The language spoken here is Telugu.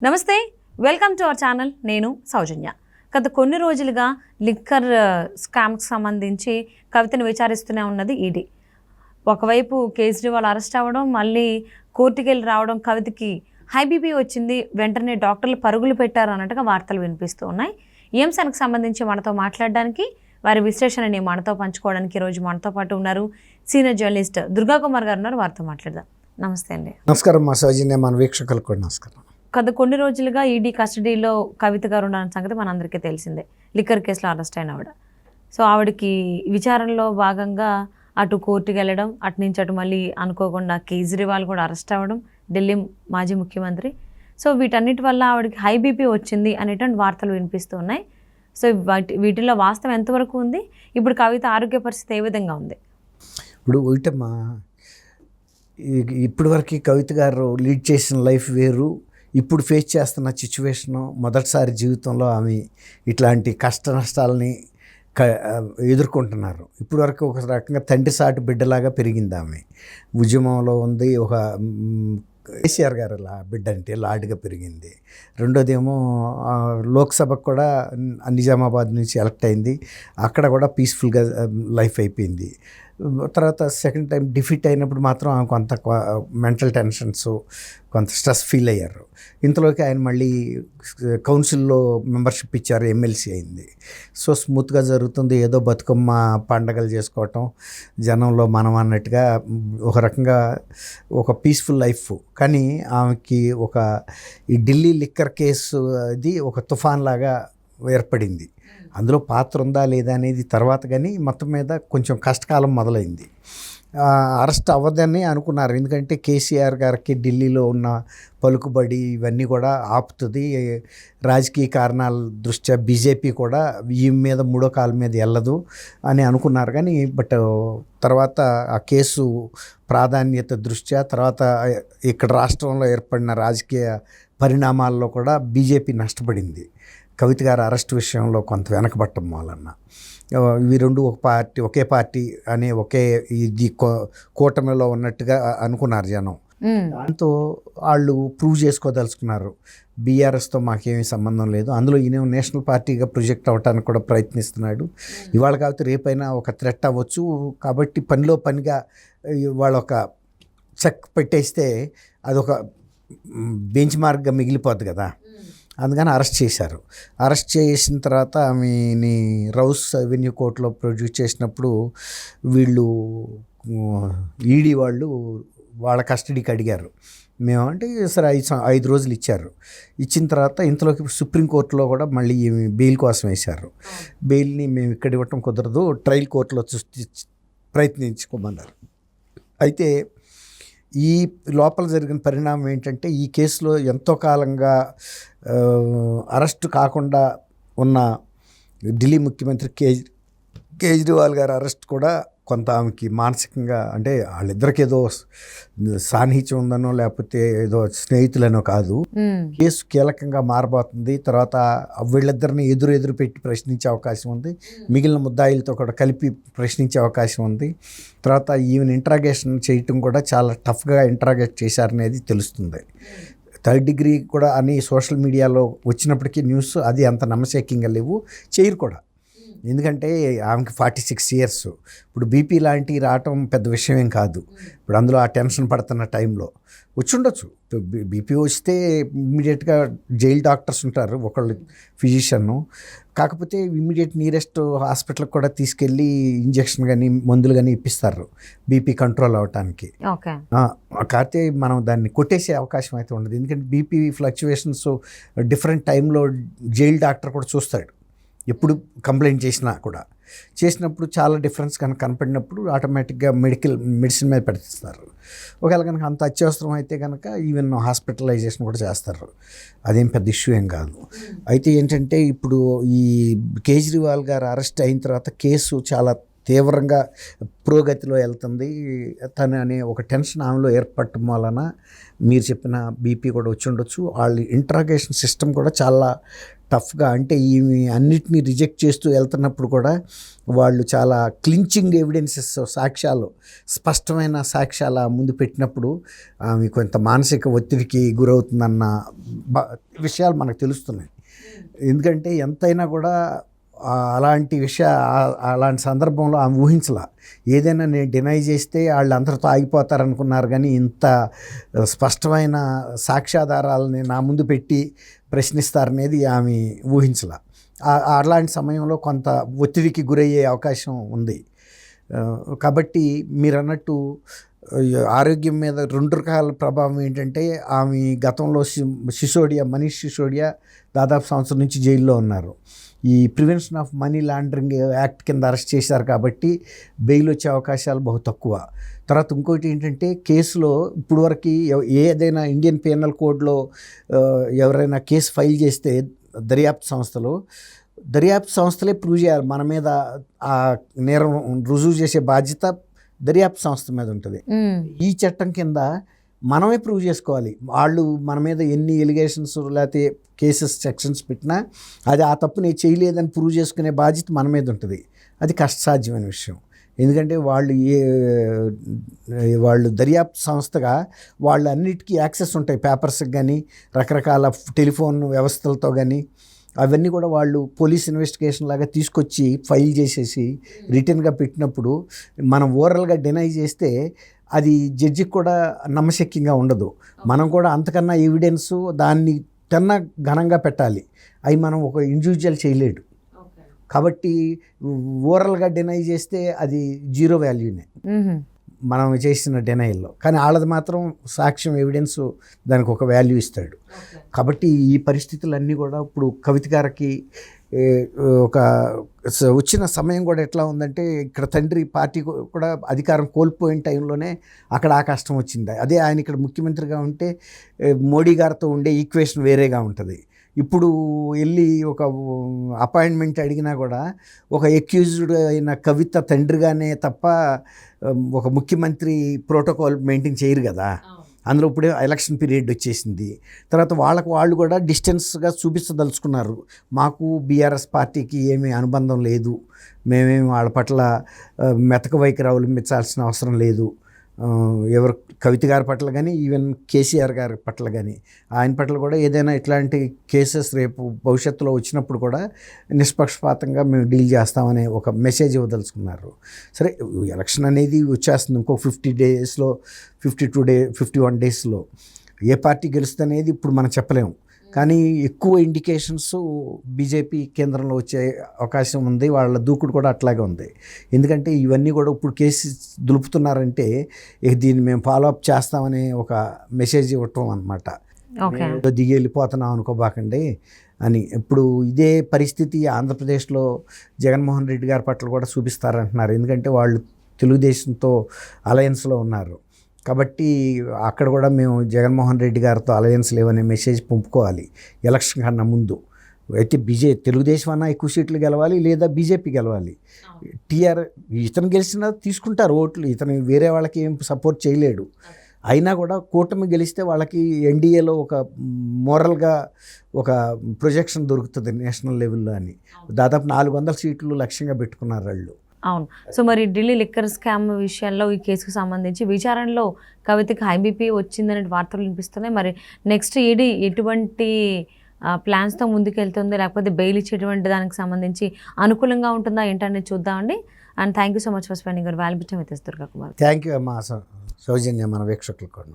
నమస్తే, వెల్కమ్ టు అవర్ ఛానల్. నేను సౌజన్య. గత కొన్ని రోజులుగా లిక్కర్ స్కామ్కి సంబంధించి కవితను విచారిస్తూనే ఉన్నది ఈడీ. ఒకవైపు కేజ్రీవాల్ అరెస్ట్ అవ్వడం, మళ్ళీ కోర్టుకి వెళ్ళి రావడం, కవితకి హై బీపీ వచ్చింది, వెంటనే డాక్టర్లు పరుగులు పెట్టారు అన్నట్టుగా వార్తలు వినిపిస్తూ ఉన్నాయి. ఈ అంశానికి సంబంధించి మనతో మాట్లాడడానికి, వారి విశ్లేషణని మనతో పంచుకోవడానికి ఈరోజు మనతో పాటు ఉన్నారు సీనియర్ జర్నలిస్ట్ దుర్గా కుమార్ గారు ఉన్నారు. వారితో మాట్లాడదాం. నమస్తే అండి. నమస్కారం మా సౌజన్య, మన వీక్షకులకు కూడా నమస్కారం. గత కొన్ని రోజులుగా ఈడీ కస్టడీలో కవిత గారు ఉన్న సంగతి మనందరికీ తెలిసిందే. లిక్కర్ కేసులో అరెస్ట్ అయిన ఆవిడ. సో ఆవిడకి విచారణలో భాగంగా అటు కోర్టుకి వెళ్ళడం, అటు నుంచి అటు మళ్ళీ అనుకోకుండా కేజ్రీవాల్ కూడా అరెస్ట్ అవ్వడం, ఢిల్లీ మాజీ ముఖ్యమంత్రి. సో వీటన్నిటి వల్ల ఆవిడకి హై బీపీ వచ్చింది అనేటువంటి వార్తలు వినిపిస్తూ ఉన్నాయి. సో వీటిల్లో వాస్తవం ఎంతవరకు ఉంది? ఇప్పుడు కవిత ఆరోగ్య పరిస్థితి ఏ విధంగా ఉంది? ఇప్పుడు ఒకటమ్మా, ఇప్పటివరకు కవిత గారు లీడ్ చేసిన లైఫ్ వేరు, ఇప్పుడు ఫేస్ చేస్తున్న సిచ్యువేషను. మొదటిసారి జీవితంలో ఆమె ఇట్లాంటి కష్ట నష్టాలని ఎదుర్కొంటున్నారు. ఇప్పటి వరకు ఒక రకంగా తండ్రి సాటి బిడ్డలాగా పెరిగింది ఆమె. ఉద్యమంలో ఉంది, ఒక కేసీఆర్ గారు బిడ్డ అంటే లాడ్గా పెరిగింది. రెండోదేమో లోక్సభకు కూడా నిజామాబాద్ నుంచి ఎలక్ట్ అయింది, అక్కడ కూడా పీస్ఫుల్గా లైఫ్ అయిపోయింది. తర్వాత సెకండ్ టైం డిఫీట్ అయినప్పుడు మాత్రం ఆమె కొంత మెంటల్ టెన్షన్స్, కొంత స్ట్రెస్ ఫీల్ అయ్యారు. ఇంతలోకి ఆయన మళ్ళీ కౌన్సిల్లో మెంబర్షిప్ ఇచ్చారు, ఎమ్మెల్సీ అయింది. సో స్మూత్గా జరుగుతుంది, ఏదో బతుకమ్మ పండగలు చేసుకోవటం, జనంలో మనం అన్నట్టుగా ఒక రకంగా ఒక పీస్ఫుల్ లైఫ్. కానీ ఆమెకి ఈ ఢిల్లీ లిక్కర్ కేసు అది ఒక తుఫాన్ లాగా ఏర్పడింది. అందులో పాత్ర ఉందా లేదా అనేది తర్వాత, కానీ మొత్తం మీద కొంచెం కష్టకాలం మొదలైంది. అరెస్ట్ అవ్వదని అనుకున్నారు, ఎందుకంటే కేసీఆర్ గారికి ఢిల్లీలో ఉన్న పలుకుబడి ఇవన్నీ కూడా ఆపుతుంది, రాజకీయ కారణాల దృష్ట్యా బీజేపీ కూడా ఈ మీద మూడో కాలు మీద వెళ్ళదు అని అనుకున్నారు. కానీ తర్వాత ఆ కేసు ప్రాధాన్యత దృష్ట్యా, తర్వాత ఇక్కడ రాష్ట్రంలో ఏర్పడిన రాజకీయ పరిణామాల్లో కూడా బీజేపీ నష్టపడింది. కవిత గారి అరెస్ట్ విషయంలో కొంత వెనకబట్టం వలన ఇవి రెండు ఒకే పార్టీ అనే ఇది కూటమిలో ఉన్నట్టుగా అనుకున్నారు జనం. దాంతో వాళ్ళు ప్రూవ్ చేసుకోదలుచుకున్నారు, బీఆర్ఎస్తో మాకేమీ సంబంధం లేదు, అందులో ఈయన నేషనల్ పార్టీగా ప్రొజెక్ట్ అవ్వడానికి కూడా ప్రయత్నిస్తున్నాడు. ఇవాళ కాబట్టి రేపైనా ఒక థ్రెట్ అవ్వచ్చు, కాబట్టి పనిలో పనిగా వాళ్ళు ఒక చెక్ పెట్టేస్తే అదొక బెంచ్ మార్క్గా మిగిలిపోద్ది కదా. అందుకని అరెస్ట్ చేశారు. అరెస్ట్ చేసిన తర్వాత ఆమెని రౌస్ అవెన్యూ కోర్టులో ప్రొడ్యూస్ చేసినప్పుడు వీళ్ళు ఈడీ వాళ్ళు వాళ్ళ కస్టడీకి అడిగారు. మేమంటే సరే 5 రోజులు ఇచ్చారు. ఇచ్చిన తర్వాత ఇంతలోకి సుప్రీంకోర్టులో కూడా మళ్ళీ బెయిల్ కోసం వేశారు. బెయిల్ని మేము ఇక్కడ ఇవ్వటం కుదరదు, ట్రయల్ కోర్టులో ప్రయత్నించుకోమన్నారు. అయితే ఈ లోపల జరిగిన పరిణామం ఏంటంటే, ఈ కేసులో ఎంతో కాలంగా అరెస్ట్ కాకుండా ఉన్న ఢిల్లీ ముఖ్యమంత్రి కేజ్రీవాల్ గారి అరెస్ట్ కూడా కొంత ఆమెకి మానసికంగా, అంటే వాళ్ళిద్దరికి ఏదో సాన్నిహిత్యం ఉందనో లేకపోతే ఏదో స్నేహితులనో కాదు, కేసు కీలకంగా మారబోతుంది. తర్వాత వీళ్ళిద్దరిని ఎదురు పెట్టి ప్రశ్నించే అవకాశం ఉంది, మిగిలిన ముద్దాయిలతో కూడా కలిపి ప్రశ్నించే అవకాశం ఉంది. తర్వాత ఈవెన్ ఇంట్రాగేషన్ చేయటం కూడా చాలా టఫ్గా ఇంట్రాగేట్ చేశారనేది తెలుస్తుంది. 3rd డిగ్రీ కూడా అని సోషల్ మీడియాలో వచ్చినప్పటికీ న్యూస్ అది అంత నమ్మశక్యంగా లేవు, చేయరు కూడా. ఎందుకంటే ఆమెకి 46 years. ఇప్పుడు బీపీ లాంటివి రావటం పెద్ద విషయం ఏం కాదు. ఇప్పుడు అందులో ఆ టెన్షన్ పడుతున్న టైంలో వచ్చి ఉండొచ్చు. బీపీ వస్తే ఇమ్మీడియట్గా జైలు డాక్టర్స్ ఉంటారు, ఒకళ్ళు ఫిజిషియన్ను. కాకపోతే ఇమ్మీడియట్ నియరెస్ట్ హాస్పిటల్కి కూడా తీసుకెళ్ళి ఇంజక్షన్ కానీ మందులు కానీ ఇప్పిస్తారు బీపీ కంట్రోల్ అవ్వటానికి. కాకపోతే మనం దాన్ని కొట్టేసే అవకాశం అయితే ఉండదు, ఎందుకంటే బీపీ ఫ్లక్చువేషన్స్ డిఫరెంట్ టైంలో జైలు డాక్టర్ కూడా చూస్తాడు. ఎప్పుడు కంప్లైంట్ చేసినప్పుడు చాలా డిఫరెన్స్ కనుక కనపడినప్పుడు ఆటోమేటిక్గా మెడిసిన్ మీద పెడతారు. ఒకవేళ కనుక అంత అత్యవసరం అయితే కనుక ఈవెన్ హాస్పిటలైజేషన్ కూడా చేస్తారు, అదేం పెద్ద ఇష్యూ ఏం కాదు. అయితే ఏంటంటే ఇప్పుడు ఈ కేజ్రీవాల్ గారు అరెస్ట్ అయిన తర్వాత కేసు చాలా తీవ్రంగా పురోగతిలో వెళ్తుంది తను అనే ఒక టెన్షన్ ఆమెలో ఏర్పడటం వలన మీరు చెప్పిన బీపీ కూడా వచ్చి ఉండొచ్చు. వాళ్ళ ఇంట్రాగేషన్ సిస్టమ్ కూడా చాలా టఫ్గా, అంటే ఈ అన్నిటినీ రిజెక్ట్ చేస్తూ వెళ్తున్నప్పుడు కూడా వాళ్ళు చాలా క్లించింగ్ ఎవిడెన్సెస్, సాక్ష్యాలు, స్పష్టమైన సాక్ష్యాల ముందు పెట్టినప్పుడు ఆమె కొంత మానసిక ఒత్తిడికి గురవుతుందన్న విషయాలు మనకు తెలుస్తున్నాయి. ఎందుకంటే ఎంతైనా కూడా అలాంటి అలాంటి సందర్భంలో ఆమె ఊహించలా. ఏదైనా నేను డినై చేస్తే వాళ్ళు అందరితో ఆగిపోతారనుకున్నారు, కానీ ఇంత స్పష్టమైన సాక్ష్యాధారాలని నా ముందు పెట్టి ప్రశ్నిస్తారనేది ఆమె ఊహించలా. అలాంటి సమయంలో కొంత ఒత్తిడికి గురయ్యే అవకాశం ఉంది. కాబట్టి మీరు అన్నట్టు ఆరోగ్యం మీద 2 రకాల ప్రభావం ఏంటంటే, ఆమె గతంలో మనీష్ సిసోడియా దాదాపు సంవత్సరం నుంచి జైల్లో ఉన్నారు. ఈ prevention of money laundering act కింద అరెస్ట్ చేశారు కాబట్టి బెయిల్ వచ్చే అవకాశాలు బహు తక్కువ. తర్వాత ఇంకోటి ఏంటంటే, కేసులో ఇప్పుడు వరకు ఏదైనా ఇండియన్ పీనల్ కోడ్లో ఎవరైనా కేసు ఫైల్ చేస్తే దర్యాప్తు సంస్థలే ప్రూవ్ చేయాలి. మన మీద ఆ నేరం రుజువు చేసే బాధ్యత దర్యాప్తు సంస్థ మీద ఉంటుంది. ఈ చట్టం కింద మనమే ప్రూవ్ చేసుకోవాలి. వాళ్ళు మన మీద ఎన్ని ఎలిగేషన్స్ లేకపోతే కేసెస్ సెక్షన్స్ పెట్టినా అది ఆ తప్పు నేను చేయలేదని ప్రూవ్ చేసుకునే బాధ్యత మన మీద ఉంటుంది. అది కష్టసాధ్యమైన విషయం. ఎందుకంటే వాళ్ళు దర్యాప్తు సంస్థగా వాళ్ళు అన్నిటికీ యాక్సెస్ ఉంటాయి, పేపర్స్కి కానీ రకరకాల టెలిఫోన్ వ్యవస్థలతో కానీ. అవన్నీ కూడా వాళ్ళు పోలీస్ ఇన్వెస్టిగేషన్ లాగా తీసుకొచ్చి ఫైల్ చేసేసి రిటర్న్గా పెట్టినప్పుడు మనం ఓరల్గా డినై చేస్తే అది జడ్జికి కూడా నమ్మశక్యంగా ఉండదు. మనం కూడా అంతకన్నా ఎవిడెన్స్ దాన్ని కన్నా ఘనంగా పెట్టాలి. అవి మనం ఒక ఇండివిజువల్ చేయలేడు. కాబట్టి ఓరల్గా డినై చేస్తే అది 0 వాల్యూనే మనం చేసిన డినైల్లో. కానీ వాళ్ళది మాత్రం సాక్ష్యం, ఎవిడెన్స్ దానికి ఒక వాల్యూ ఇస్తాడు. కాబట్టి ఈ పరిస్థితులన్నీ కూడా ఇప్పుడు కవిత గారికి వచ్చిన సమయం కూడా ఎట్లా ఉందంటే, ఇక్కడ తండ్రి పార్టీ కూడా అధికారం కోల్పోయిన టైంలోనే అక్కడ ఆ కష్టం వచ్చింది. అదే ఆయన ఇక్కడ ముఖ్యమంత్రిగా ఉంటే మోడీ గారితో ఉండే ఈక్వేషన్ వేరేగా ఉంటుంది. ఇప్పుడు వెళ్ళి ఒక అపాయింట్మెంట్ అడిగినా కూడా ఒక ఎక్యూజ్డ్ అయిన కవిత తండ్రిగానే తప్ప ఒక ముఖ్యమంత్రి ప్రోటోకాల్ మెయింటైన్ చేయరు కదా. అందులో ఇప్పుడే ఎలక్షన్ పీరియడ్ వచ్చేసింది. తర్వాత వాళ్ళు కూడా డిస్టెన్స్గా చూపించదలుచుకున్నారు. మాకు బీఆర్ఎస్ పార్టీకి ఏమీ అనుబంధం లేదు, మేమేమి వాళ్ళ పట్ల మెతక వైఖరి అవలంబించాల్సిన అవసరం లేదు. ఎవరు కవిత గారి పట్ల కానీ, ఈవెన్ కేసీఆర్ గారి పట్ల కానీ, ఆయన పట్ల కూడా ఏదైనా ఇట్లాంటి కేసెస్ రేపు భవిష్యత్తులో వచ్చినప్పుడు కూడా నిష్పక్షపాతంగా మేము డీల్ చేస్తామనే ఒక మెసేజ్ ఇవ్వదలుచుకున్నారు. సరే, ఎలక్షన్ అనేది వచ్చేస్తుంది ఇంకో 50 డేస్లో, 51 డేస్లో. ఏ పార్టీ గెలుస్తుంది అనేది ఇప్పుడు మనం చెప్పలేము. కానీ ఎక్కువ ఇండికేషన్స్ బీజేపీ కేంద్రంలో వచ్చే అవకాశం ఉంది. వాళ్ళ దూకుడు కూడా అట్లాగే ఉంది. ఎందుకంటే ఇవన్నీ కూడా ఇప్పుడు కేసు దులుపుతున్నారంటే దీన్ని మేము ఫాలోఅప్ చేస్తామనే ఒక మెసేజ్ ఇవ్వటం అనమాట. దిగి వెళ్ళిపోతున్నాం అనుకోబాకండి అని. ఇప్పుడు ఇదే పరిస్థితి ఆంధ్రప్రదేశ్లో జగన్మోహన్ రెడ్డి గారి పట్ల కూడా చూపిస్తారంటున్నారు. ఎందుకంటే వాళ్ళు తెలుగుదేశంతో అలయన్స్లో ఉన్నారు కాబట్టి అక్కడ కూడా మేము జగన్మోహన్ రెడ్డి గారితో అలయన్స్ లేవనే మెసేజ్ పంపుకోవాలి ఎలక్షన్ కన్నా ముందు. అయితే తెలుగుదేశం అన్నా ఎక్కువ సీట్లు గెలవాలి, లేదా బీజేపీ గెలవాలి. ఇతను గెలిచినా తీసుకుంటారు ఓట్లు, ఇతను వేరే వాళ్ళకి ఏం సపోర్ట్ చేయలేడు. అయినా కూడా కూటమి గెలిస్తే వాళ్ళకి ఎన్డీఏలో ఒక మోరల్గా ఒక ప్రొజెక్షన్ దొరుకుతుంది నేషనల్ లెవెల్లో అని. దాదాపు 400 సీట్లు లక్ష్యంగా పెట్టుకున్నారు వాళ్ళు. అవును. సో మరి ఢిల్లీ లిక్కర్ స్కామ్ విషయంలో ఈ కేసుకు సంబంధించి విచారణలో కవితకి హై బీపీ వచ్చిందనే వార్తలు వినిపిస్తున్నాయి. మరి నెక్స్ట్ ఈడీ ఎటువంటి ప్లాన్స్తో ముందుకెళ్తుంది, లేకపోతే బెయిల్ ఇచ్చేటువంటి దానికి సంబంధించి అనుకూలంగా ఉంటుందా ఏంటనేది చూద్దామండి. And thank you so much for spending your valuable time with us, Durga Kumar. Thank you అమ్మా సౌజన్య, మన వీక్షకులకు కూడా.